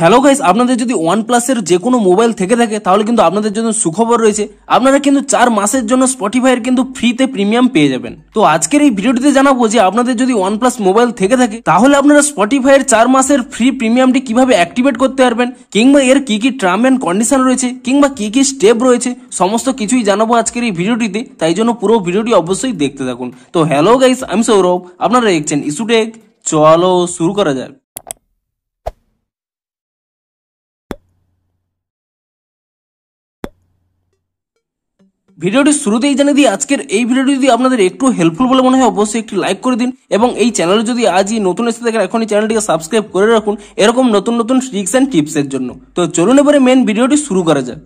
Hello guys, আপনাদের যদি OnePlus এর যে কোনো মোবাইল থেকে থাকে তাহলে কিন্তু আপনাদের জন্য সুখবর রয়েছে। আপনারা কিন্তু 4 মাসের জন্য স্পটিফাই এর কিন্তু ফ্রিতে প্রিমিয়াম পেয়ে যাবেন। তো আজকের এই ভিডিওটিতে জানাবো যে আপনাদের যদি OnePlus মোবাইল থেকে থাকে তাহলে আপনারা স্পটিফাই এর 4 মাসের ফ্রি প্রিমিয়ামটি কিভাবে অ্যাক্টিভেট করতে পারবেন, কিংবা এর কি কি টার্ম এন্ড কন্ডিশন রয়েছে, কিংবা কি কি স্টেপ রয়েছে, সমস্ত কিছুই জানাবো আজকের এই ভিডিওটিতে। তাই জন্য পুরো ভিডিওটি অবশ্যই দেখতে থাকুন। তো হ্যালো গাইস, আমি সৌরভ, আপনারা দেখছেন ইস্যুটেক। চলো শুরু করা যাক। ভিডিওটি শুরুতেই জানিয়ে দিই, আজকের এই ভিডিওটি যদি আপনাদের একটু হেল্পফুল বলে মনে হয় অবশ্যই একটি লাইক করে দিন, এবং এই চ্যানেলে যদি আজই নতুন এসে থাকেন এখনই চ্যানেলটিকে সাবস্ক্রাইব করে রাখুন এরকম নতুন নতুন ট্রিক্স এন্ড টিপসের জন্য। তো চলুন এবারে মেন ভিডিওটি শুরু করা যাক।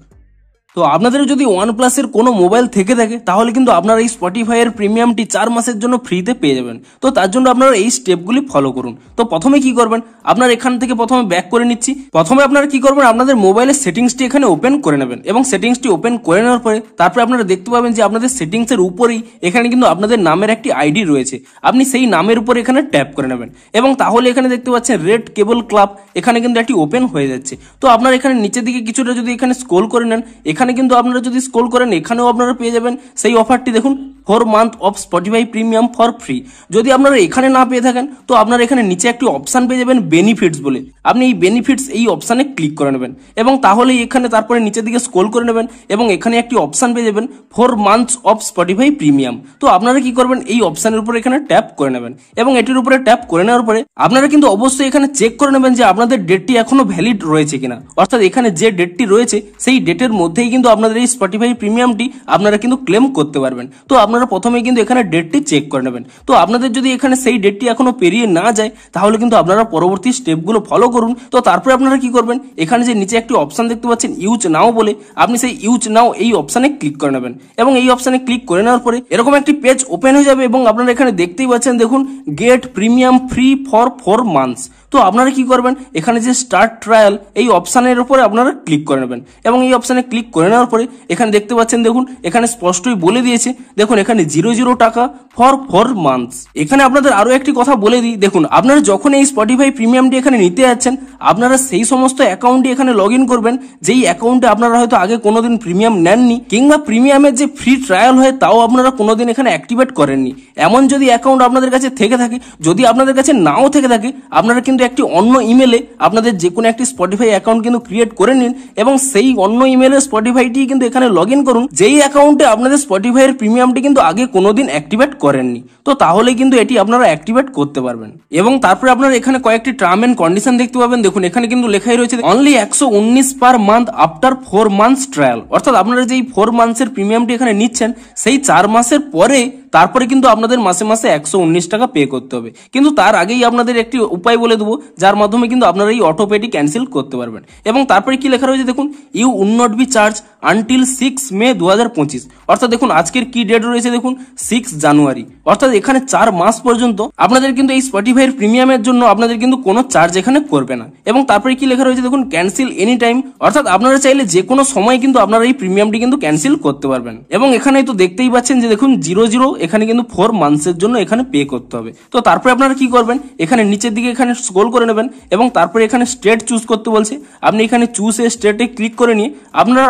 তো আপনাদের যদি OnePlus এর কোনো মোবাইল থেকে থাকে তাহলে কিন্তু আপনারা এই স্পটিফাই এর প্রিমিয়ামটি 4 মাসের জন্য ফ্রিতে পেয়ে যাবেন। তো তার জন্য আপনারা এই স্টেপগুলি ফলো করুন। তো প্রথমে কি করবেন, আপনারা এখান থেকে প্রথমে ব্যাক করে নিচ্ছি। প্রথমে আপনারা কি করবেন, আপনাদের মোবাইলের সেটিংসটি এখানে ওপেন করে নেবেন, এবং সেটিংসটি ওপেন করে নেওয়ার পরে তারপরে আপনারা দেখতে পাবেন যে আপনাদের সেটিংসের উপরেই এখানে কিন্তু আপনাদের নামের একটি আইডি রয়েছে। আপনি সেই নামের উপরে এখানে ট্যাপ করে নেবেন, এবং তাহলে এখানে দেখতে পাচ্ছেন রেড কেবল ক্লাব, এখানে কিন্তু একটি ওপেন হয়ে যাচ্ছে। তো আপনারা এখানে নিচের দিকে কিছুটা যদি এখানে স্ক্রল করে নেন, এখানে কিন্তু আপনারা যদি স্ক্রল করেন এখানেও আপনারা পেয়ে যাবেন সেই অফারটি। দেখুন, 4 month of Spotify premium for free. যদি আপনারা এখানে না পেয়ে থাকেন তো আপনারা এখানে নিচে একটি অপশন পেয়ে যাবেন বেনিফিটস বলে। আপনি এই বেনিফিটস এই অপশানে ক্লিক করে নেবেন, এবং তাহলে এখানে তারপরে নিচের দিকে স্ক্রল করে নেবেন, এবং এখানে একটি অপশন পেয়ে যাবেন 4 মান্থস অফ স্পটিফাই প্রিমিয়াম। তো আপনারা কি করবেন, এই অপশনের উপরে এখানে ট্যাপ করে নেবেন, এবং এটির উপরে ট্যাপ করে নেওয়ার পরে আপনারা কিন্তু অবশ্যই এখানে চেক করে নেবেন যে আপনাদের ডেটটি এখনো ভ্যালিড রয়েছে কিনা। অর্থাৎ এখানে যে ডেটটি রয়েছে সেই ডেটের মধ্যেই কিন্তু আপনাদের এই স্পটিফাই প্রিমিয়ামটি আপনারা কিন্তু ক্লেম করতে পারবেন। তো আপনারা প্রথমে কিন্তু এখানে ডেটটি চেক করে নেবেন। তো আপনাদের যদি এখানে সেই ডেটটি এখনো পেরিয়ে না যায় তাহলে কিন্তু আপনারা পরবর্তী স্টেপগুলো ফলো করুন। তো তারপরে আপনারা কি করবেন, এখানে যে নিচে একটি অপশন দেখতে পাচ্ছেন ইউজ নাও বলে, আপনি সেই ইউজ নাও এই অপশনে ক্লিক করে নেবেন, এবং এই অপশনে ক্লিক করে নেওয়ার পরে এরকম একটি পেজ ওপেন হয়ে যাবে, এবং আপনারা এখানে দেখতেই পাচ্ছেন, দেখুন get premium free for 4 months. তো আপনারা কি করবেন, এখানে যে স্টার্ট ট্রায়াল এই অপশনের উপরে আপনারা ক্লিক করে নেবেন, এবং এই অপশনে ক্লিক করে নেওয়ার পরে এখানে দেখতে পাচ্ছেন, দেখুন এখানে স্পষ্টই বলে দিয়েছে, দেখুন এখানে 0 টাকা ফর 4 মান্থস। এখানে আপনাদের আরো একটি কথা বলে দিই, দেখুন আপনারা যখন এই স্পটিফাই প্রিমিয়ামটি এখানে নিতে যাচ্ছেন আপনারা সেই সমস্ত অ্যাকাউন্টে এখানে লগ ইন করবেন যেই অ্যাকাউন্টে আপনারা হয়তো আগে কোনোদিন প্রিমিয়াম নেননি, কিংবা প্রিমিয়ামের যে ফ্রি ট্রায়াল হয় তাও আপনারা কোনোদিন এখানে অ্যাক্টিভেট করেননি। এমন যদি অ্যাকাউন্ট আপনাদের কাছে থেকে থাকে, যদি আপনাদের কাছে নাও থেকে থাকে, আপনারা কিন্তু একটি অন্য ইমেলে আপনাদের যে কোনো একটি স্পটিফাই অ্যাকাউন্ট কিন্তু ক্রিয়েট করে নিন, এবং সেই অন্য ইমেলের স্পটিফাইটি কিন্তু এখানে লগ ইন করুন যেই অ্যাকাউন্টে আপনাদের স্পটিফাই এর প্রিমিয়ামটি কিন্তু আগে কোনোদিন অ্যাক্টিভেট করেননি। তো তাহলে কিন্তু এটি আপনারা অ্যাক্টিভেট করতে পারবেন। এবং তারপরে আপনারা এখানে কয়েকটি টার্ম এন্ড কন্ডিশন দেখতে পাবেন। দেখুন এখানে কিন্তু লেখাই রয়েছে only 119 per month after 4 months trial. অর্থাৎ আপনারা যেই 4 মান্থসের প্রিমিয়ামটি এখানে নিচ্ছেন সেই 4 মাসের পরে তারপরে কিন্তু আপনাদের মাসে মাসে 119 টাকা পে করতে হবে। কিন্তু তার আগেই আপনাদের একটি উপায় বলে দেবো যার মাধ্যমে কিন্তু আপনারা এই অটো পেটি ক্যান্সেল করতে পারবেন। এবং তারপরে কি লেখা রয়েছে, দেখুন you would not be charge until 6 May 2025। অর্থাৎ দেখুন আজকের কি ডেট রয়েছে, দেখুন 6 জানুয়ারি। অর্থাৎ এখানে 4 মাস পর্যন্ত আপনাদের কিন্তু এই স্পটিফাই এর প্রিমিয়ামের জন্য আপনাদের কিন্তু কোনো চার্জ এখানে করবে না। এবং তারপরে কি লেখা রয়েছে, দেখুন ক্যান্সেল এনি টাইম। অর্থাৎ আপনারা চাইলে যে কোনো সময় কিন্তু আপনারা এই প্রিমিয়ামটি কিন্তু ক্যান্সেল করতে পারবেন। এবং এখানে তো দেখতেই পাচ্ছেন যে দেখুন 00 এখানে কিন্তু 4 মান্থসের জন্য এখানে পে করতে হবে। তো তারপরে আপনারা কি করবেন, এখানে নিচের দিকে এখানে স্ক্রল করে নেবেন, এবং তারপরে এখানে স্টেট চুজ করতে বলছে, আপনি এখানে চুজ এ স্টেটে ক্লিক করে নিয়ে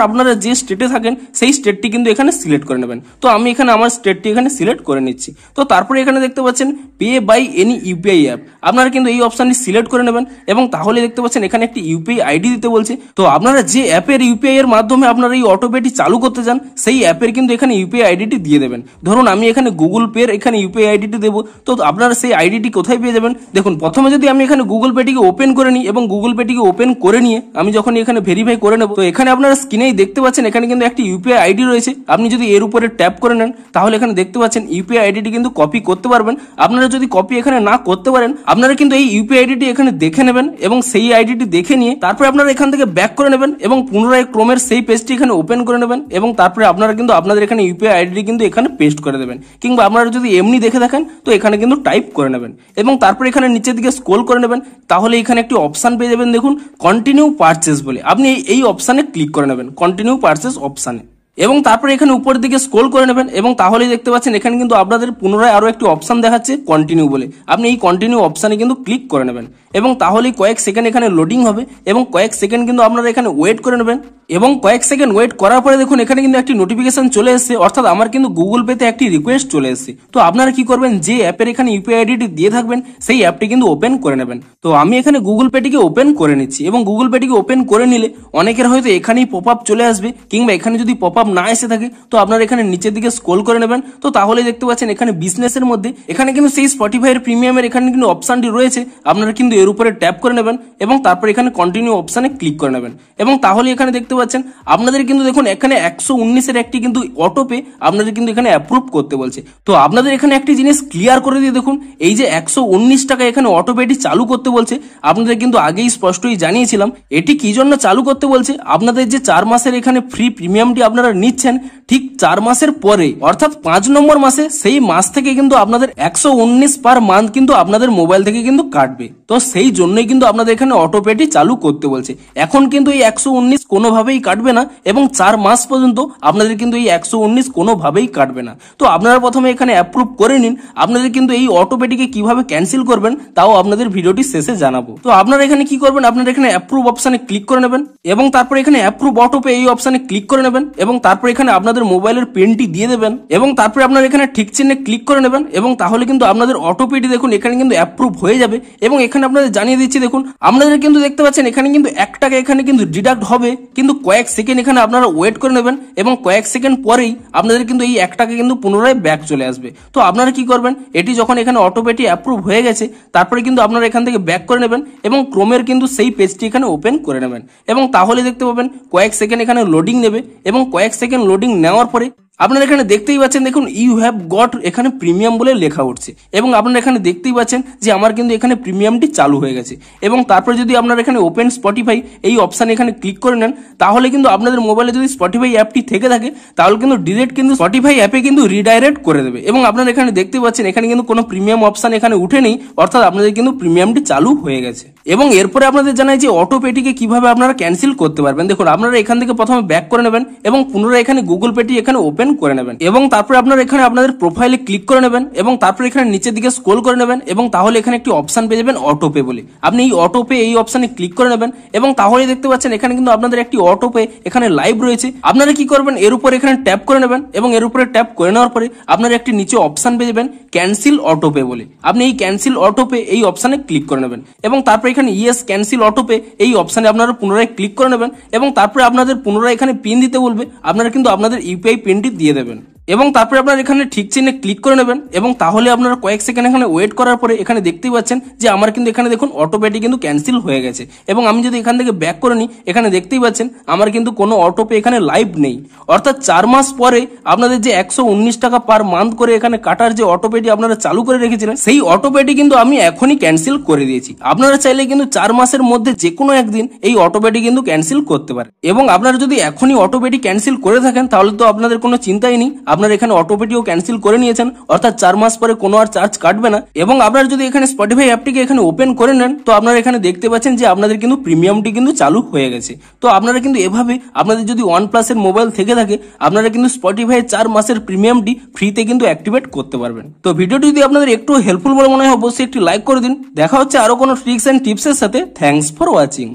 আপনারা যে স্টেটে থাকেন সেই স্টেটটি কিন্তু এখানে সিলেক্ট করে নেবেন। তো আমি এখানে আমার স্টেটটি এখানে সিলেক্ট করে নিচ্ছি। তো তারপরে এখানে দেখতে পাচ্ছেন pay by any UPI app, আপনারা কিন্তু এই অপশনটি সিলেক্ট করে নেবেন, এবং তাহলে দেখতে পাচ্ছেন এখানে একটি ইউপিআই আইডি দিতে বলছে। তো আপনারা যে অ্যাপের ইউপিআই এর মাধ্যমে আপনারা এই অটো পেটি চালু করতে চান সেই অ্যাপের কিন্তু এখানে ইউপিআই আইডিটি দিয়ে দেবেন। ধরুন আমি এখানে গুগল পে এখানে ইউপিআই আইডিটি দেবো। তো আপনারা সেই আইডিটি কোথায় পেয়ে যাবেন, দেখুন প্রথমে যদি আমি এখানে গুগল পেটিকে ওপেন করে নিই, এবং গুগল পেটিকে ওপেন করে নিয়ে আমি যখন এখানে ভেরিফাই করে নেব, তো এখানে আপনারা স্ক্রিনেই দেখতে পাচ্ছেন এখানে কিন্তু একটি ইউপিআই আইডি রয়েছে। আপনি যদি এর উপরে ট্যাপ করে নেন তাহলে এখানে দেখতে পাচ্ছেন ইউপিআই আইডিটি কিন্তু কপি করতে পারবেন। আপনারা যদি কপি এখানে না করতে পারেন আপনারা কিন্তু এই ইউপিআই আইডিটি এখানে দেখে নেবেন, এবং সেই আইডিটি দেখে নিয়ে তারপরে আপনারা এখান থেকে ব্যাক করে নেবেন, এবং পুনরায় ক্রোমের সেই পেজটি এখানে ওপেন করে নেবেন, এবং তারপরে আপনারা কিন্তু আপনাদের এখানে ইউপিআই আইডিটি কিন্তু এখানে পেস্ট করে দেবেন। কিংবা আপনারা যদি এমনি দেখে থাকেন তো এখানে কিন্তু টাইপ করে নেবেন, এবং তারপরে এখানে নিচের দিকে স্ক্রল করে নেবেন। তাহলে এখানে একটি অপশন পেয়ে যাবেন, দেখুন কন্টিনিউ পারচেজ বলে, আপনি এই অপশনে ক্লিক করে নেবেন, কন্টিনিউ পারচেজ অপশনে। এবং তারপরে এখানে উপরের দিকে স্ক্রল করে নেবেন, এবং তাহলেই দেখতে পাচ্ছেন এখানে কিন্তু আপনাদের পুনরায় আরো একটি অপশন দেখাচ্ছে কন্টিনিউ বলে, আপনি এই কন্টিনিউ অপশনে কিন্তু ক্লিক করে নেবেন। এবং তাহলেই কয়েক সেকেন্ড এখানে লোডিং হবে এবং কয়েক সেকেন্ড কিন্তু আপনারা এখানে ওয়েট করে নেবেন এবং কয়েক সেকেন্ড ওয়েট করার পরে দেখুন এখানে কিন্তু একটি নোটিফিকেশন চলে এসেছে, অর্থাৎ আমার কিন্তু গুগল পেতে একটি রিকোয়েস্ট চলে এসেছে। তো আপনারা কি করবেন, যে অ্যাপের এখানে ইউপিআই আইডিটি দিয়ে থাকবেন সেই অ্যাপটি কিন্তু ওপেন করে নেবেন। তো আমি এখানে গুগল পেটিকে ওপেন করে নিচ্ছি এবং গুগল পেটিকে ওপেন করে নিলে অনেকের হয়তো এখানেই পপ আপ চলে আসবে, কিংবা এখানে যদি পপ আপ না এসে থাকে তো আপনারা এখানে নিচের দিকে স্ক্রল করে নেবেন। তো তাহলে দেখতে পাচ্ছেন এখানে বিজনেসের মধ্যে এখানে কিন্তু সেই স্পটিফাইয়ের প্রিমিয়ামের এখানে কিন্তু অপশনটি রয়েছে, আপনারা কিন্তু এর উপরে ট্যাপ করে নেবেন এবং তারপর এখানে কন্টিনিউ অপশনে ক্লিক করে নেবেন এবং তাহলে এখানে দেখতে পাচ্ছেন আপনাদের কিন্তু দেখুন এখানে 119-এর একটি কিন্তু অটোপে আপনাদের কিন্তু এখানে অ্যাপ্রুভ করতে বলছে। তো আপনাদের এখানে একটি জিনিস ক্লিয়ার করে দিয়ে দেখুন, এই যে 119 টাকা এখানে অটোপেটি চালু করতে বলছে, আপনাদের কিন্তু আগেই স্পষ্টই জানিয়েছিলাম এটি কি জন্য চালু করতে বলছে। আপনাদের যে 4 মাসের এখানে ফ্রি প্রিমিয়ামটি আপনারা নিচ্ছেন, ঠিক 4 মাসের পরে অর্থাৎ 5 নম্বর মাসে সেই মাস থেকে কিন্তু আপনাদের 119 পার মান্থ কিন্তু আপনাদের মোবাইল থেকে কিন্তু কাটবে। তো সেই জন্যই কিন্তু আপনাদের এখানে অটোপেটি চালু করতে বলছে। এখন কিন্তু এই 119 কোনোভাবেই কাটবে না এবং 4 মাস পর্যন্ত আপনাদের কিন্তু এই 119 কোনোভাবেই কাটবে না। তো আপনারা প্রথমে এখানে অ্যাপ্রুভ করে নিন। আপনাদের কিন্তু এই অটোপেটিকে কিভাবে ক্যান্সেল করবেন তাও আপনাদের ভিডিওটি শেষে জানাবো। তো আপনারা এখানে কি করবেন, আপনারা এখানে অ্যাপ্রুভ অপশনে ক্লিক করে নেবেন এবং তারপর এখানে অ্যাপ্রুভ অটোপে এই অপশনে ক্লিক করে নেবেন এবং তারপর এখানে আপনাদের মোবাইলের পিনটি দিয়ে দেবেন এবং তারপরে আপনারা এখানে ঠিক চিহ্নে ক্লিক করে নেবেন এবং তাহলে কিন্তু আপনাদের অটোপেটি দেখুন এখানে কিন্তু অ্যাপ্রুভ হয়ে যাবে। এবং এখানে আপনাদের জানিয়ে দিচ্ছি দেখুন, আপনাদের কিন্তু দেখতে পাচ্ছেন এখানে কিন্তু 1 টাকা এখানে কিন্তু ডিডাক্ট হবে, কিন্তু কয়েক সেকেন্ড এখানে আপনারা ওয়েট করে নেবেন এবং কয়েক সেকেন্ড পরেই আপনাদের কিন্তু এই 1 টাকা কিন্তু পুনরায় ব্যাক চলে আসবে। তো আপনারা কি করবেন, এটি যখন এখানে অটোপেটি অ্যাপ্রুভ হয়ে গেছে তারপরে কিন্তু আপনারা এখান থেকে ব্যাক করে নেবেন এবং ক্রোমের কিন্তু সেই পেজটি এখানে ওপেন করে নেবেন এবং তাহলে দেখতে পাবেন কয়েক সেকেন্ড এখানে লোডিং নেবে এবং কয়েক সেকেন্ড লোডিং নেওয়ার পরে আপনারা এখানে দেখতেই পাচ্ছেন দেখুন ইউ হ্যাভ গট এখানে প্রিমিয়াম বলে লেখা উঠছে এবং আপনারা এখানে দেখতেই পাচ্ছেন যে আমার কিন্তু এখানে প্রিমিয়ামটি চালু হয়ে গেছে। এবং তারপরে যদি আপনারা এখানে ওপেন স্পটিফাই এই অপশানে এখানে ক্লিক করে নেন তাহলে কিন্তু আপনাদের মোবাইলে যদি স্পটিফাই অ্যাপটি থেকে থাকে তাহলে কিন্তু ডিরেক্ট কিন্তু স্পটিফাই অ্যাপে কিন্তু রিডাইরেক্ট করে দেবে এবং আপনারা এখানে দেখতে পাচ্ছেন এখানে কিন্তু কোনো প্রিমিয়াম অপশান এখানে উঠে নেই, অর্থাৎ আপনাদের কিন্তু প্রিমিয়ামটি চালু হয়ে গেছে। এবং এরপরে আপনাদের জানাই যে অটোপেটিকে কিভাবে আপনারা ক্যান্সেল করতে পারবেন। দেখুন আপনারা এখান থেকে প্রথমে ব্যাক করে নেবেন এবং পুনরায় এখানে গুগল পেটি এখানে ওপেন করে নেবেন এবং তারপরে আপনারা এখানে আপনাদের প্রোফাইলে ক্লিক করে নেবেন এবং তারপরে এখানে নিচের দিকে স্ক্রল করে নেবেন এবং তাহলে এখানে একটি অপশন পেয়ে যাবেন অটোপে বলে। আপনি এই অটোপে এই অপশনে ক্লিক করে নেবেন এবং তাহলে দেখতে পাচ্ছেন এখানে কিন্তু আপনাদের একটি অটোপে এখানে লাইভ রয়েছে। আপনারা কি করবেন, এর উপর এখানে ট্যাপ করে নেবেন এবং এর উপরে ট্যাপ করে নেওয়ার পরে আপনারা একটি নিচে অপশন পেয়ে যাবেন ক্যান্সেল অটোপে বলে। আপনি এই ক্যান্সেল অটোপে এই অপশনে ক্লিক করে নেবেন এবং তারপরে এখানে ইয়েস ক্যান্সেল অটোপে এই অপশনে আপনারা পুনরায় ক্লিক করে নেবেন এবং তারপরে আপনাদের পুনরায় এখানে পিন দিতে বলবে, আপনারা কিন্তু আপনাদের ইউপিআই পিনটি দিয়ে দেবেন এবং তারপরে আপনারা এখানে ঠিক চিহ্নে ক্লিক করে নেবেন এবং তাহলে আপনারা কয়েক সেকেন্ড এখানে ওয়েট করার পরে এখানে দেখতেই পাচ্ছেন যে আমার কিন্তু এখানে দেখুন অটোপেটি কিন্তু ক্যান্সেল হয়ে গেছে। এবং আমি যদি এখান থেকে ব্যাক করে নিই এখানে দেখতেই পাচ্ছেন আমার কিন্তু কোনো অটোপে এখানে লাইভ নেই, অর্থাৎ 4 মাস পরে আপনাদের যে 119 টাকা পার মান্থ করে এখানে কাটার যে অটোপেটি আপনারা চালু করে রেখেছিলেন সেই অটোপেটি কিন্তু আমি এখনই ক্যান্সেল করে দিয়েছি। আপনারা চাইলে কিন্তু 4 মাসের মধ্যে যে কোনো একদিন এই অটোপেটি কিন্তু ক্যান্সেল করতে পারে এবং আপনারা যদি এখনই অটোপেটি ক্যান্সেল করে থাকেন তাহলে তো আপনাদের কোনো চিন্তাই নেই, আপনারা এখানে অটোপেটিও ক্যান্সেল করে নিয়েছেন, অর্থাৎ 4 মাস পরে কোনো আর চার্জ কাটবে না। এবং আপনারা যদি এখানে স্পটিফাই অ্যাপটিকে এখানে ওপেন করে নেন তো আপনারা এখানে দেখতে পাচ্ছেন যে আপনাদের কিন্তু প্রিমিয়ামটি কিন্তু চালু হয়ে গেছে। তো আপনারা কিন্তু এভাবে আপনাদের যদি OnePlus এর মোবাইল থেকে থাকে আপনারা কিন্তু স্পটিফাই 4 মাসের প্রিমিয়ামটি ফ্রিতে কিন্তু অ্যাক্টিভেট করতে পারবেন। তো ভিডিওটি যদি আপনাদের একটু হেল্পফুল বলে মনে হয় অবশ্যই একটি লাইক করে দিন। দেখা হচ্ছে আরো কোনো ট্রিক্স এন্ড টিপসের সাথে। Thanks for watching.